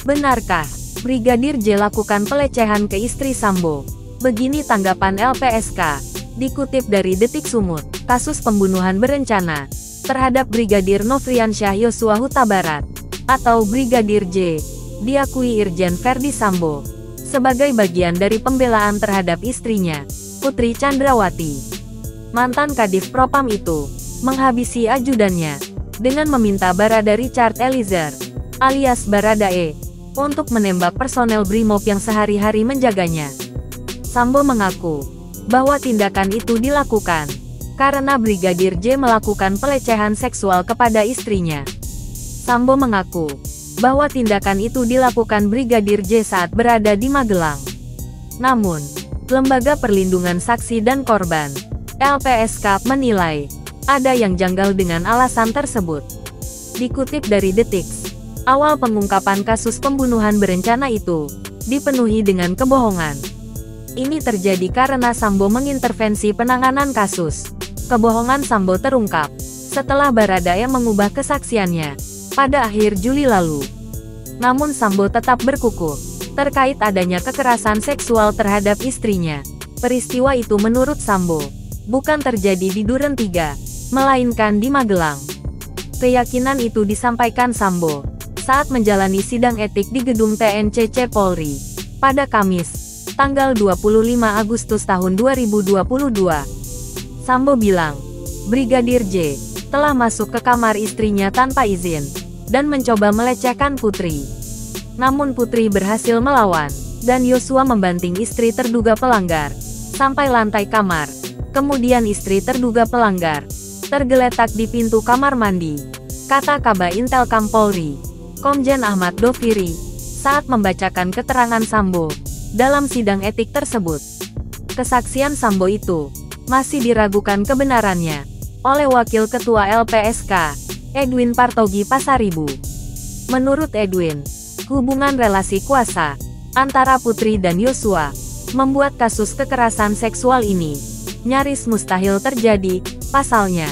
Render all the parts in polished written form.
Benarkah Brigadir J lakukan pelecehan ke istri Sambo? Begini tanggapan LPSK. Dikutip dari Detik Sumut, kasus pembunuhan berencana terhadap Brigadir Nofriansyah Yosua Huta Barat atau Brigadir J diakui Irjen Verdi Sambo sebagai bagian dari pembelaan terhadap istrinya, Putri Chandrawati. Mantan Kadif Propam itu menghabisi ajudannya dengan meminta Barada Richard Eliezer alias Baradae untuk menembak personel Brimob yang sehari-hari menjaganya. Sambo mengaku bahwa tindakan itu dilakukan karena Brigadir J melakukan pelecehan seksual kepada istrinya. Sambo mengaku bahwa tindakan itu dilakukan Brigadir J saat berada di Magelang. Namun, Lembaga Perlindungan Saksi dan Korban, LPSK, menilai ada yang janggal dengan alasan tersebut. Dikutip dari Detik, awal pengungkapan kasus pembunuhan berencana itu dipenuhi dengan kebohongan. Ini terjadi karena Sambo mengintervensi penanganan kasus. Kebohongan Sambo terungkap setelah Baradae mengubah kesaksiannya pada akhir Juli lalu. Namun Sambo tetap berkukuh terkait adanya kekerasan seksual terhadap istrinya. Peristiwa itu menurut Sambo bukan terjadi di Duren 3, melainkan di Magelang. Keyakinan itu disampaikan Sambo saat menjalani sidang etik di gedung TNCC Polri pada Kamis, tanggal 25 Agustus tahun 2022. Sambo bilang, Brigadir J telah masuk ke kamar istrinya tanpa izin dan mencoba melecehkan Putri. Namun Putri berhasil melawan, dan Yosua membanting istri terduga pelanggar sampai lantai kamar. Kemudian istri terduga pelanggar tergeletak di pintu kamar mandi, kata Kaba Intelkam Polri, Komjen Ahmad Doviri, saat membacakan keterangan Sambo dalam sidang etik tersebut. Kesaksian Sambo itu masih diragukan kebenarannya oleh Wakil Ketua LPSK, Edwin Partogi Pasaribu. Menurut Edwin, hubungan relasi kuasa antara Putri dan Yosua membuat kasus kekerasan seksual ini nyaris mustahil terjadi. Pasalnya,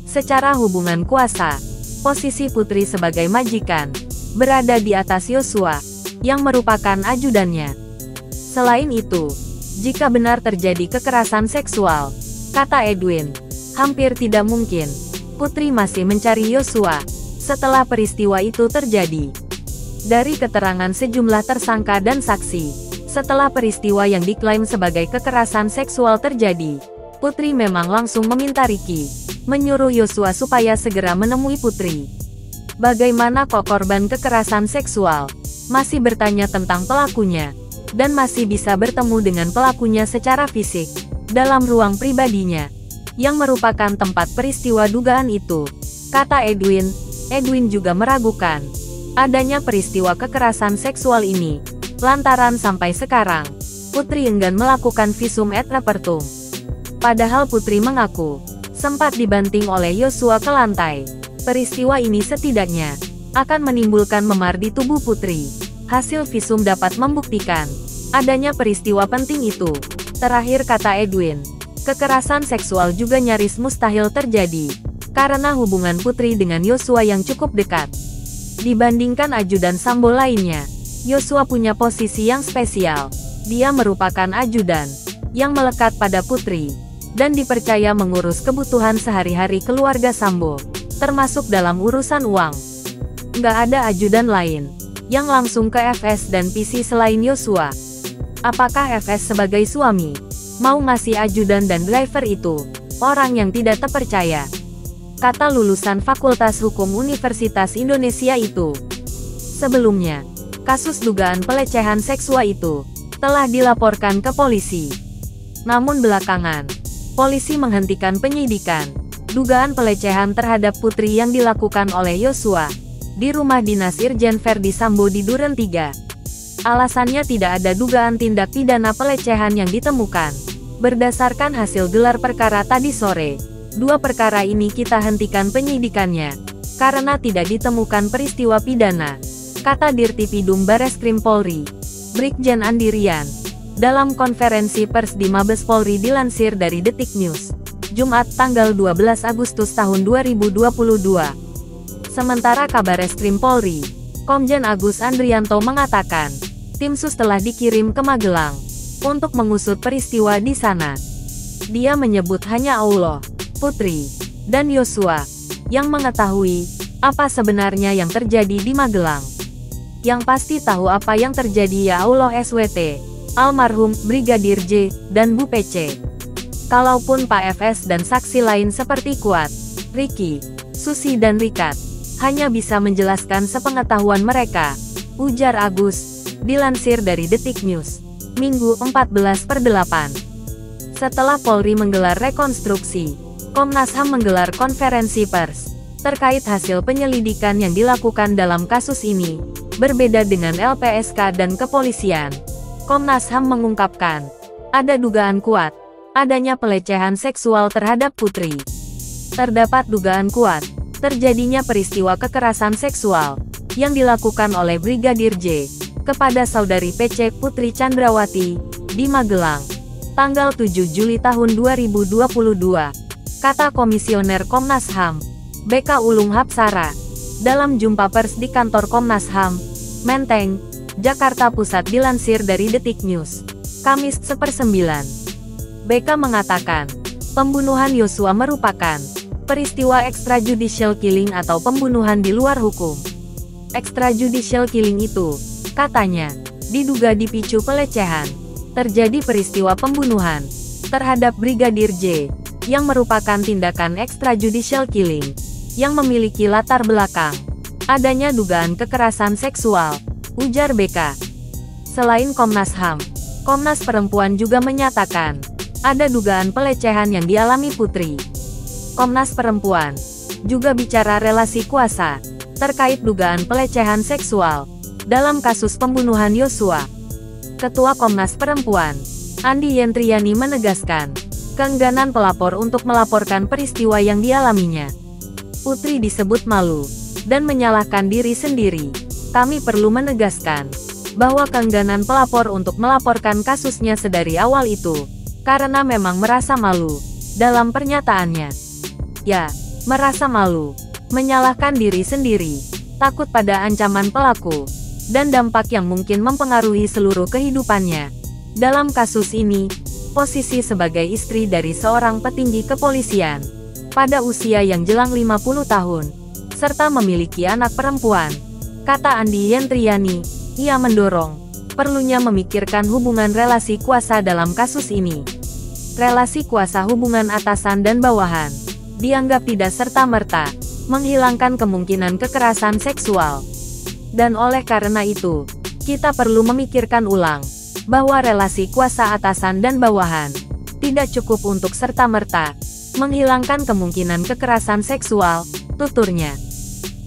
secara hubungan kuasa, posisi Putri sebagai majikan berada di atas Yosua yang merupakan ajudannya. Selain itu, jika benar terjadi kekerasan seksual, kata Edwin, hampir tidak mungkin Putri masih mencari Yosua setelah peristiwa itu terjadi. Dari keterangan sejumlah tersangka dan saksi, setelah peristiwa yang diklaim sebagai kekerasan seksual terjadi, Putri memang langsung meminta Ricky menyuruh Yosua supaya segera menemui Putri. Bagaimana kok korban kekerasan seksual masih bertanya tentang pelakunya dan masih bisa bertemu dengan pelakunya secara fisik dalam ruang pribadinya yang merupakan tempat peristiwa dugaan itu, kata Edwin. Edwin juga meragukan adanya peristiwa kekerasan seksual ini lantaran sampai sekarang Putri enggan melakukan visum et repertum. Padahal Putri mengaku sempat dibanting oleh Yosua ke lantai. Peristiwa ini setidaknya akan menimbulkan memar di tubuh Putri. Hasil visum dapat membuktikan adanya peristiwa penting itu. Terakhir, kata Edwin, kekerasan seksual juga nyaris mustahil terjadi karena hubungan Putri dengan Yosua yang cukup dekat. Dibandingkan ajudan Sambo lainnya, Yosua punya posisi yang spesial. Dia merupakan ajudan yang melekat pada Putri dan dipercaya mengurus kebutuhan sehari-hari keluarga Sambo, termasuk dalam urusan uang. Nggak ada ajudan lain yang langsung ke FS dan PC selain Yosua. Apakah FS sebagai suami mau ngasih ajudan dan driver itu orang yang tidak terpercaya? Kata lulusan Fakultas Hukum Universitas Indonesia itu. Sebelumnya, kasus dugaan pelecehan seksual itu telah dilaporkan ke polisi. Namun belakangan, polisi menghentikan penyidikan dugaan pelecehan terhadap Putri yang dilakukan oleh Yosua di rumah dinas Irjen Verdi Sambo di Duren 3. Alasannya tidak ada dugaan tindak pidana pelecehan yang ditemukan. Berdasarkan hasil gelar perkara tadi sore, dua perkara ini kita hentikan penyidikannya karena tidak ditemukan peristiwa pidana, kata Dirtipidum Bareskrim Polri, Brigjen Andi Rian, dalam konferensi pers di Mabes Polri dilansir dari Detik News, Jumat tanggal 12 Agustus tahun 2022. Sementara Kabareskrim Polri Komjen Agus Andrianto mengatakan, tim sus telah dikirim ke Magelang untuk mengusut peristiwa di sana. Dia menyebut hanya Allah, Putri, dan Yosua yang mengetahui apa sebenarnya yang terjadi di Magelang. Yang pasti tahu apa yang terjadi ya Allah SWT, almarhum Brigadir J, dan Bu PC. Kalaupun Pak FS dan saksi lain seperti Kuat, Ricky, Susi dan Rikat hanya bisa menjelaskan sepengetahuan mereka, ujar Agus, dilansir dari Detik News, Minggu 14/8. Setelah Polri menggelar rekonstruksi, Komnas HAM menggelar konferensi pers terkait hasil penyelidikan yang dilakukan dalam kasus ini. Berbeda dengan LPSK dan kepolisian, Komnas HAM mengungkapkan, ada dugaan kuat adanya pelecehan seksual terhadap Putri. Terdapat dugaan kuat terjadinya peristiwa kekerasan seksual yang dilakukan oleh Brigadir J kepada saudari PC Putri Chandrawati di Magelang, tanggal 7 Juli tahun 2022, kata Komisioner Komnas HAM, BK Ulung Hapsara, dalam jumpa pers di kantor Komnas HAM, Menteng, Jakarta Pusat dilansir dari Detik News, Kamis 1/9. BK mengatakan, pembunuhan Yosua merupakan peristiwa extrajudicial killing atau pembunuhan di luar hukum. Extrajudicial killing itu, katanya, diduga dipicu pelecehan. Terjadi peristiwa pembunuhan terhadap Brigadir J, yang merupakan tindakan extrajudicial killing, yang memiliki latar belakang adanya dugaan kekerasan seksual, ujar BK. Selain Komnas HAM, Komnas Perempuan juga menyatakan, ada dugaan pelecehan yang dialami Putri. Komnas Perempuan juga bicara relasi kuasa terkait dugaan pelecehan seksual dalam kasus pembunuhan Yosua. Ketua Komnas Perempuan, Andi Yentriani menegaskan, keengganan pelapor untuk melaporkan peristiwa yang dialaminya. Putri disebut malu dan menyalahkan diri sendiri. Kami perlu menegaskan bahwa keengganan pelapor untuk melaporkan kasusnya sedari awal itu karena memang merasa malu. Dalam pernyataannya, ya, merasa malu, menyalahkan diri sendiri, takut pada ancaman pelaku, dan dampak yang mungkin mempengaruhi seluruh kehidupannya. Dalam kasus ini, posisi sebagai istri dari seorang petinggi kepolisian, pada usia yang jelang 50 tahun, serta memiliki anak perempuan, kata Andi Yentriani, ia mendorong perlunya memikirkan hubungan relasi kuasa dalam kasus ini. Relasi kuasa hubungan atasan dan bawahan dianggap tidak serta-merta menghilangkan kemungkinan kekerasan seksual. Dan oleh karena itu, kita perlu memikirkan ulang bahwa relasi kuasa atasan dan bawahan tidak cukup untuk serta-merta menghilangkan kemungkinan kekerasan seksual, tuturnya.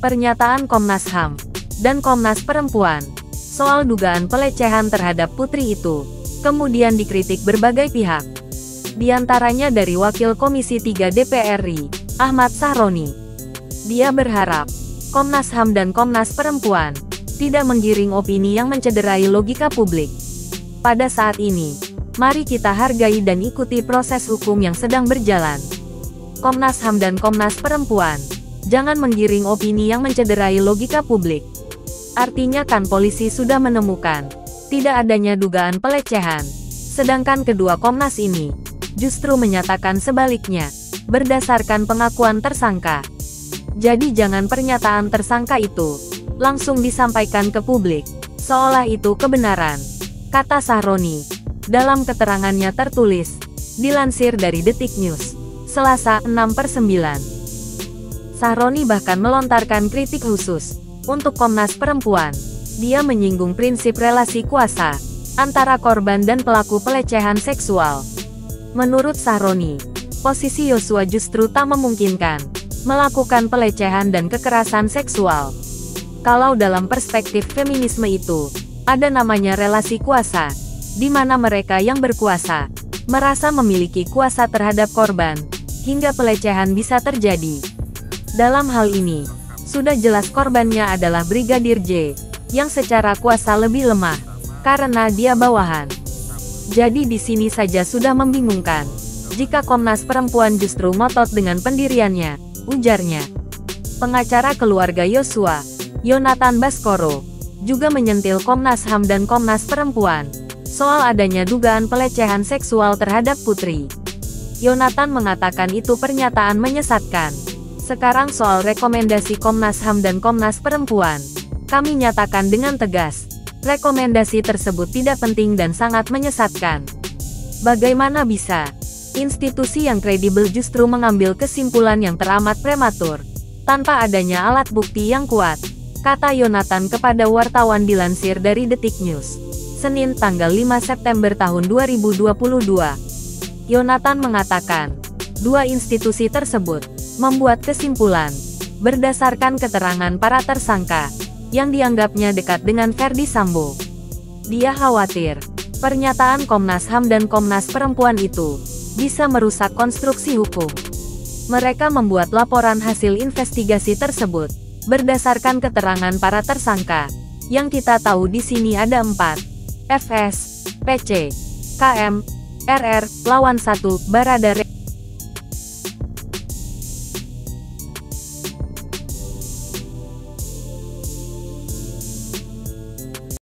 Pernyataan Komnas HAM dan Komnas Perempuan soal dugaan pelecehan terhadap Putri itu kemudian dikritik berbagai pihak. Di antaranya dari Wakil Komisi 3 DPR RI, Ahmad Sahroni. Dia berharap Komnas HAM dan Komnas Perempuan tidak menggiring opini yang mencederai logika publik. Pada saat ini, mari kita hargai dan ikuti proses hukum yang sedang berjalan. Komnas HAM dan Komnas Perempuan, jangan menggiring opini yang mencederai logika publik. Artinya kan polisi sudah menemukan tidak adanya dugaan pelecehan, sedangkan kedua Komnas ini justru menyatakan sebaliknya, berdasarkan pengakuan tersangka. Jadi jangan pernyataan tersangka itu langsung disampaikan ke publik, seolah itu kebenaran, kata Sahroni, dalam keterangannya tertulis, dilansir dari Detik News, Selasa 6/9. Sahroni bahkan melontarkan kritik khusus untuk Komnas Perempuan. Dia menyinggung prinsip relasi kuasa antara korban dan pelaku pelecehan seksual. Menurut Sahroni, posisi Yosua justru tak memungkinkan melakukan pelecehan dan kekerasan seksual. Kalau dalam perspektif feminisme itu, ada namanya relasi kuasa, di mana mereka yang berkuasa merasa memiliki kuasa terhadap korban, hingga pelecehan bisa terjadi. Dalam hal ini, sudah jelas korbannya adalah Brigadir J, yang secara kuasa lebih lemah, karena dia bawahan. Jadi di sini saja sudah membingungkan, jika Komnas Perempuan justru ngotot dengan pendiriannya, ujarnya. Pengacara keluarga Yosua, Yonatan Baskoro, juga menyentil Komnas HAM dan Komnas Perempuan soal adanya dugaan pelecehan seksual terhadap Putri. Yonatan mengatakan itu pernyataan menyesatkan. Sekarang soal rekomendasi Komnas HAM dan Komnas Perempuan, kami nyatakan dengan tegas, rekomendasi tersebut tidak penting dan sangat menyesatkan. Bagaimana bisa institusi yang kredibel justru mengambil kesimpulan yang teramat prematur, tanpa adanya alat bukti yang kuat, kata Yonatan kepada wartawan dilansir dari Detik News, Senin tanggal 5 September tahun 2022. Yonatan mengatakan, dua institusi tersebut membuat kesimpulan berdasarkan keterangan para tersangka yang dianggapnya dekat dengan Ferdy Sambo. Dia khawatir pernyataan Komnas HAM dan Komnas Perempuan itu bisa merusak konstruksi hukum. Mereka membuat laporan hasil investigasi tersebut berdasarkan keterangan para tersangka yang kita tahu di sini ada 4. FS, PC, KM, RR, lawan 1, Baradae.